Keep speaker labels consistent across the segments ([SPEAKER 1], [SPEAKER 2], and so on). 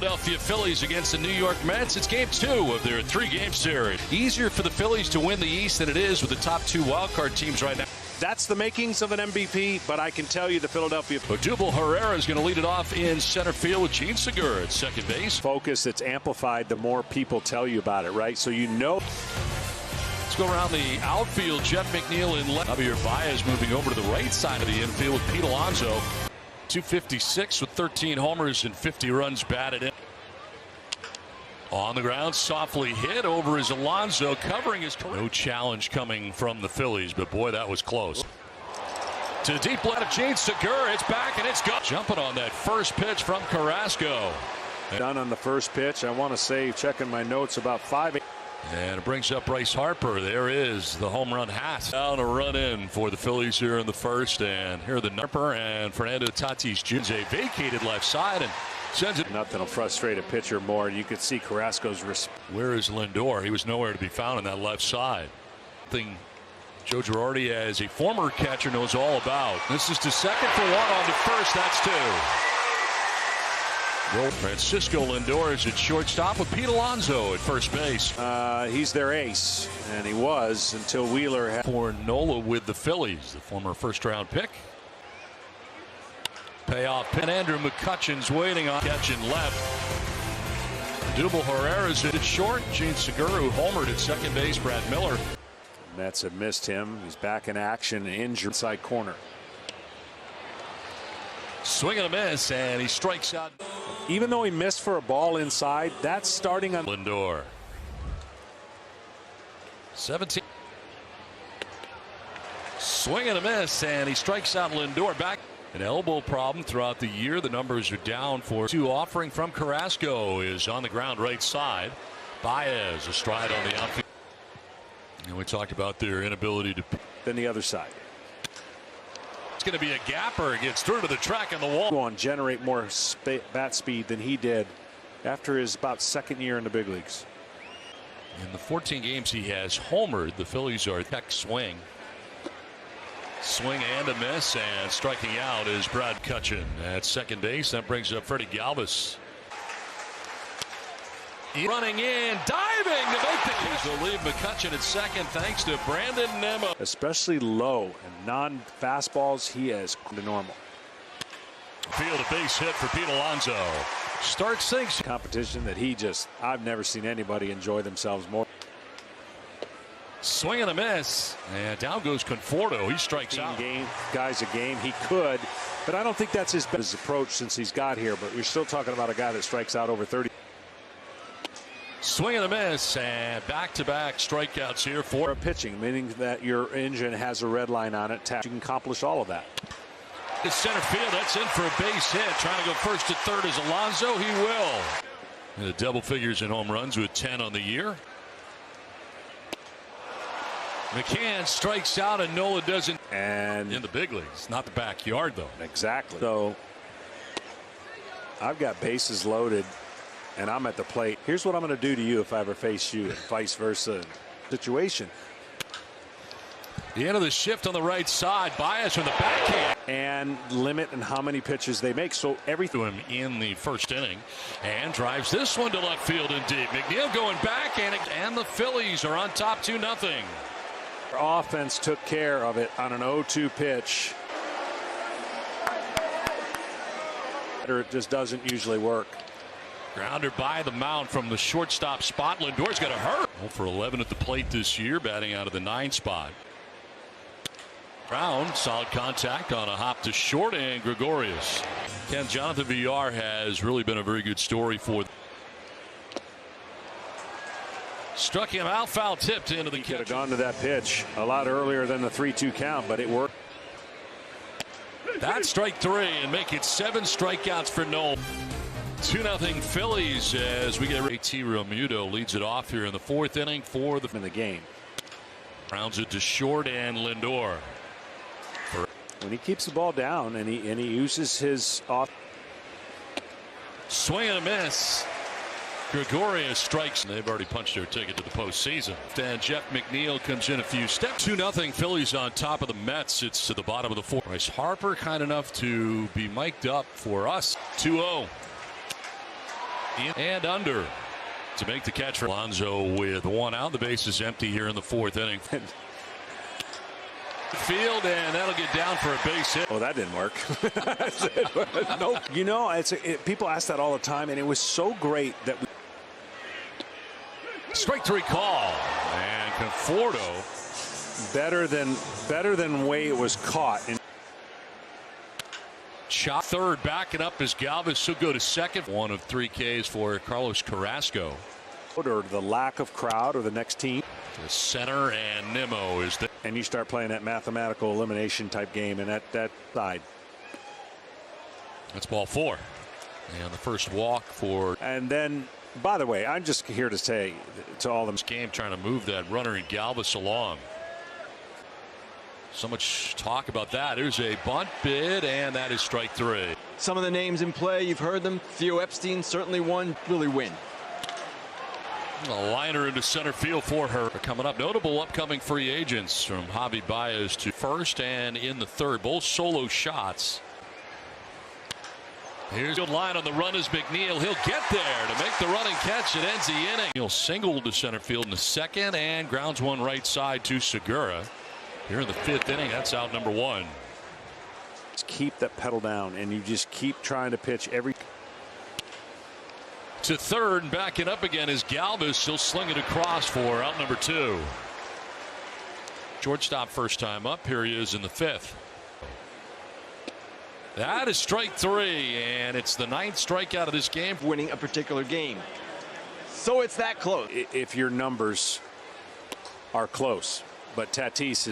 [SPEAKER 1] Philadelphia Phillies against the New York Mets. It's game 2 of their 3-game series. Easier for the Phillies to win the East than it is with the top 2 wildcard teams right now.
[SPEAKER 2] That's the makings of an MVP, but I can tell you the Philadelphia.
[SPEAKER 1] Odubel Herrera is going to lead it off in center field with Gene Segura at second base.
[SPEAKER 2] Focus that's amplified the more people tell you about it, right? So you know.
[SPEAKER 1] Let's go around the outfield. Jeff McNeil in left. Javier Baez moving over to the right side of the infield with Pete Alonso. 256 with 13 homers and 50 runs batted in. On the ground, softly hit over is Alonso, covering his career. No challenge coming from the Phillies, but boy, that was close. To the deep left of Gene Segura, it's back and it's gone. Jumping on that first pitch from Carrasco.
[SPEAKER 2] Done on the first pitch. I want to say, checking my notes, about 5.
[SPEAKER 1] And it brings up Bryce Harper. There is the home run hat. Down a run in for the Phillies here in the first. And here are the Harper and Fernando Tatis Jr. A vacated left side and sends it.
[SPEAKER 2] Nothing will frustrate a pitcher more. You could see Carrasco's respect.
[SPEAKER 1] Where is Lindor? He was nowhere to be found on that left side. Thing Joe Girardi, as a former catcher, knows all about. This is to second for 1 on to first. That's 2. Francisco Lindor is at shortstop with Pete Alonso at first base.
[SPEAKER 2] He's their ace, and he was until Wheeler had.
[SPEAKER 1] For Nola with the Phillies, the former first-round pick. Payoff. And Andrew McCutchen's waiting on catching left. Odubel Herrera's at short. Gene Segura, who homered at second base. Brad Miller.
[SPEAKER 2] Mets have missed him. He's back in action, injured inside corner.
[SPEAKER 1] Swing and a miss, and he strikes out.
[SPEAKER 2] Even though he missed for a ball inside, that's starting on
[SPEAKER 1] Lindor. 17. Swing and a miss, and he strikes out Lindor. Back. An elbow problem throughout the year. The numbers are down for 2. Offering from Carrasco is on the ground right side. Baez astride on the outfield. And we talked about their inability to.
[SPEAKER 2] Then the other side.
[SPEAKER 1] It's going to be a gapper. Gets through to the track and the wall.
[SPEAKER 2] Go on, generate more bat speed than he did after his about 2nd year in the big leagues.
[SPEAKER 1] In the 14 games he has homered, the Phillies are tech swing. Swing and a miss, and striking out is Brad McCutchen at second base. That brings up Freddie Galvis. Running in, diving to make the catch. They'll leave McCutchen at second thanks to Brandon Nimmo.
[SPEAKER 2] Especially low and non-fastballs, he is to normal.
[SPEAKER 1] Field a base hit for Pete Alonso. Starts things.
[SPEAKER 2] Competition that I've never seen anybody enjoy themselves more.
[SPEAKER 1] Swing and a miss, and down goes Conforto. He strikes out.
[SPEAKER 2] Guys a game, he could, but I don't think that's his best approach since he's got here. But we're still talking about a guy that strikes out over 30.
[SPEAKER 1] Swing and a miss, and back-to-back strikeouts here for
[SPEAKER 2] pitching, meaning that your engine has a red line on it. You can accomplish all of that.
[SPEAKER 1] The center field, that's in for a base hit. Trying to go first to third is Alonso. He will. And the double figures in home runs with 10 on the year. McCann strikes out, and Nola doesn't.
[SPEAKER 2] And
[SPEAKER 1] in the big leagues, not the backyard, though.
[SPEAKER 2] Exactly. So I've got bases loaded, and I'm at the plate. Here's what I'm going to do to you if I ever face you, and vice versa situation.
[SPEAKER 1] The end of the shift on the right side. Baez from the backhand.
[SPEAKER 2] And limit and how many pitches they make. So everything.
[SPEAKER 1] To him in the first inning. And drives this one to left field and deep. McNeil going back, and the Phillies are on top 2-0.
[SPEAKER 2] Offense took care of it on an 0-2 pitch. It just doesn't usually work.
[SPEAKER 1] Grounder by the mound from the shortstop spot. Lindor's got to hurt. 0 for 11 at the plate this year, batting out of the 9 spot. Brown, solid contact on a hop to short, and Gregorius. Ken, Jonathan Villar has really been a very good story for. Struck him out, foul tipped into the catch.
[SPEAKER 2] Could have gone to that pitch a lot earlier than the 3-2 count, but it worked.
[SPEAKER 1] That's strike 3, and make it 7 strikeouts for Noel. 2-0 Phillies as we get A.T. Realmuto leads it off here in the 4th inning for the
[SPEAKER 2] game.
[SPEAKER 1] Rounds it to short, and Lindor.
[SPEAKER 2] When he keeps the ball down and he uses his off.
[SPEAKER 1] Swing and a miss. Gregorius strikes. They've already punched their ticket to the postseason. And Jeff McNeil comes in a few steps. 2-0 Phillies on top of the Mets. It's to the bottom of the 4th. Bryce Harper kind enough to be mic'd up for us. 2-0. And under to make the catch for Alonso with one out. The base is empty here in the fourth inning. Field, and that'll get down for a base hit.
[SPEAKER 2] Oh, that didn't work. Nope. You know, people ask that all the time, and it was so great that we.
[SPEAKER 1] Strike three call, and Conforto
[SPEAKER 2] better than way it was caught.
[SPEAKER 1] Shot third, backing up as Galvis. He'll go to second. One of 3 Ks for Carlos Carrasco.
[SPEAKER 2] Or the lack of crowd, or the next team.
[SPEAKER 1] The center, and Nimmo is there.
[SPEAKER 2] And you start playing that mathematical elimination type game, and that side.
[SPEAKER 1] That's ball 4, and the first walk for.
[SPEAKER 2] And then, by the way, I'm just here to say to all them.
[SPEAKER 1] This game trying to move that runner and Galvis along. So much talk about that. There's a bunt bid, and that is strike 3.
[SPEAKER 3] Some of the names in play, you've heard them. Theo Epstein, certainly one, really win.
[SPEAKER 1] A liner into center field for her. Coming up, notable upcoming free agents from Javi Baez to first and in the third. Both solo shots. Here's a line on the run is McNeil. He'll get there to make the running catch. It ends the inning. He'll single to center field in the second and grounds one right side to Segura. Here in the 5th inning, that's out number 1.
[SPEAKER 2] Just keep that pedal down, and you just keep trying to pitch every.
[SPEAKER 1] To third, and backing up again is Galvis. He'll sling it across for out number 2. Shortstop first time up. Here he is in the 5th. That is strike 3, and it's the 9th strikeout of this game.
[SPEAKER 3] Winning a particular game. So it's that close.
[SPEAKER 2] If your numbers are close. But Tatis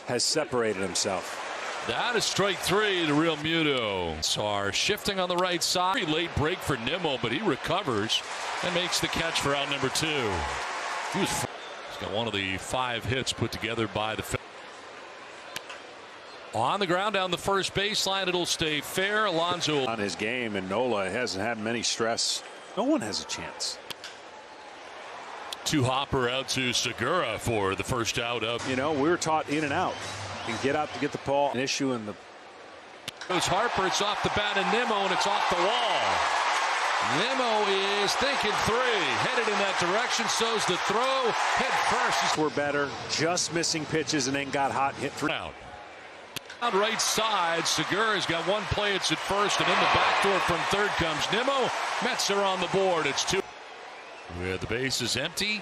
[SPEAKER 2] has separated himself.
[SPEAKER 1] That is strike 3 to Real Muto. Sar shifting on the right side. Very late break for Nimmo, but he recovers and makes the catch for out number 2. He's got one of the 5 hits put together by the Phillies. On the ground down the first baseline, it'll stay fair. Alonso
[SPEAKER 2] on his game, and Nola hasn't had many stress. No one has a chance.
[SPEAKER 1] To Hopper out to Segura for the first out of.
[SPEAKER 2] You know, we were taught in and out. You can get out to get the ball. An issue in the.
[SPEAKER 1] Goes Harper. It's off the bat of Nimmo, and it's off the wall. Nimmo is thinking 3. Headed in that direction. So's the throw. Head first.
[SPEAKER 2] We're better. Just missing pitches and then got hot and hit 3.
[SPEAKER 1] Out. On right side, Segura's got one play. It's at first, and in the back door from third comes Nimmo. Mets are on the board. It's 2. With the bases empty.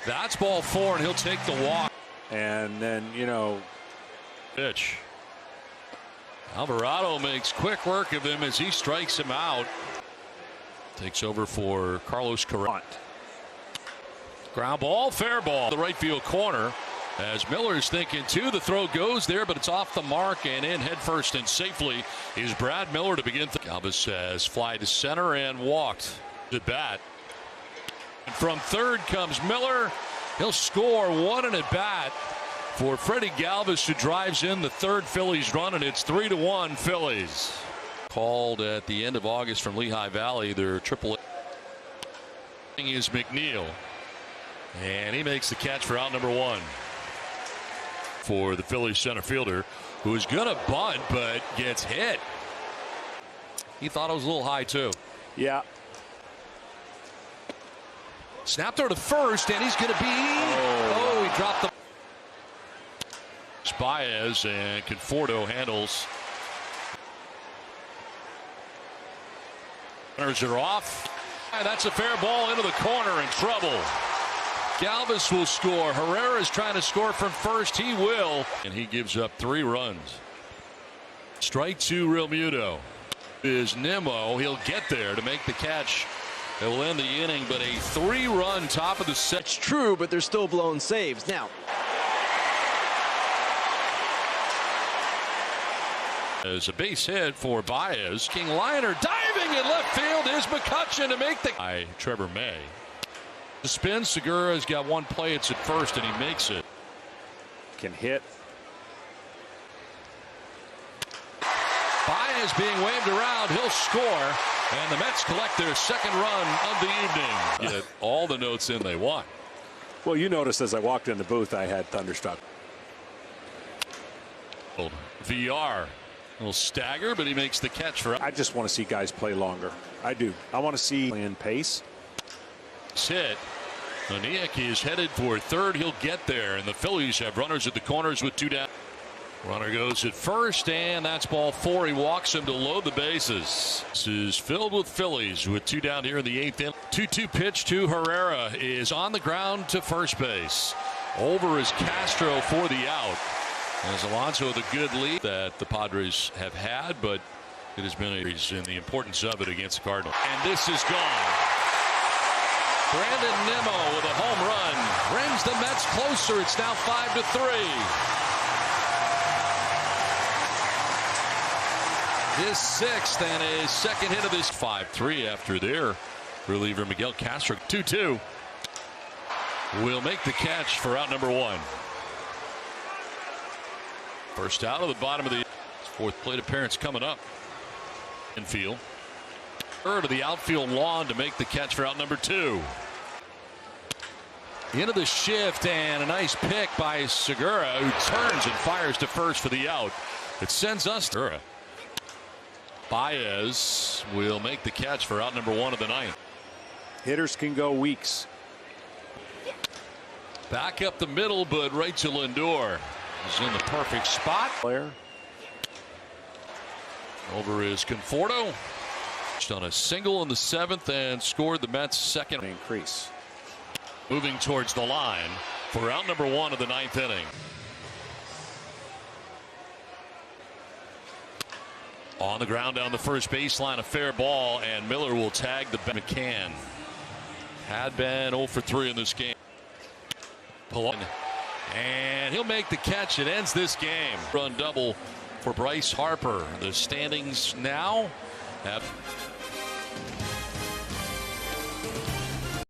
[SPEAKER 1] That's ball 4, and he'll take the walk.
[SPEAKER 2] And then, you know,
[SPEAKER 1] pitch. Alvarado makes quick work of him as he strikes him out. Takes over for Carlos Carrasco. Ground ball, fair ball. The right field corner. As Miller's thinking 2, the throw goes there, but it's off the mark, and in head first and safely is Brad Miller to begin. Galvis has fly to center and walked at bat. And from third comes Miller. He'll score 1 in at bat for Freddie Galvis, who drives in the 3rd Phillies run, and it's 3-1 Phillies. Called at the end of August from Lehigh Valley, their AAA is McNeil, and he makes the catch for out number 1. For the Phillies center fielder, who is going to bunt but gets hit. He thought it was a little high too.
[SPEAKER 2] Yeah.
[SPEAKER 1] Snap throw to first, and he's going to be. Oh, he dropped the. Baez, and Conforto handles. Runners are off. And that's a fair ball into the corner, in trouble. Galvis will score. Herrera's trying to score from first. He will. And he gives up 3 runs. Strike 2, Real Muto. Is Nimmo. He'll get there to make the catch. It will end the inning, but a 3-run top of the set.
[SPEAKER 3] It's true, but they're still blown saves. Now.
[SPEAKER 1] As a base hit for Baez. King liner diving in left field is McCutcheon to make the. By Trevor May. The spin. Segura's got one play. It's at first, and he makes it.
[SPEAKER 2] Can hit.
[SPEAKER 1] Baez being waved around. He'll score, and the Mets collect their 2nd run of the evening. Get all the notes in they want.
[SPEAKER 2] Well, you noticed as I walked in the booth, I had Thunderstruck.
[SPEAKER 1] VR Little stagger, but he makes the catch for.
[SPEAKER 2] I just want to see guys play longer. I do. I want to see in pace.
[SPEAKER 1] Hit. Oniek is headed for third. He'll get there, and the Phillies have runners at the corners with 2 down. Runner goes at first, and that's ball 4. He walks him to load the bases. This is filled with Phillies with 2 down here in the 8th inning. 2-2 pitch to Herrera is on the ground to first base. Over is Castro for the out. As Alonso the good lead that the Padres have had, but it has been in the importance of it against the Cardinals. And this is gone. Brandon Nimmo with a home run brings the Mets closer. It's now 5-3. His 6th and his second hit of this 5-3 after their reliever Miguel Castro. 2-2 will make the catch for out number 1. First out of the bottom of the 4th plate appearance coming up. Infield. Third of the outfield lawn to make the catch for out number 2. Into the shift and a nice pick by Segura, who turns and fires to first for the out. It sends us to Baez will make the catch for out number 1 of the 9th.
[SPEAKER 2] Hitters can go weeks.
[SPEAKER 1] Back up the middle, but right to Lindor. He's in the perfect spot.
[SPEAKER 2] Player.
[SPEAKER 1] Over is Conforto. Just on a single in the 7th and scored the Mets' second.
[SPEAKER 2] Increase.
[SPEAKER 1] Moving towards the line for out number 1 of the 9th inning. On the ground down the first baseline, a fair ball, and Miller will tag the McCann. Had been 0 for 3 in this game. And he'll make the catch. It ends this game. Run double for Bryce Harper. The standings now have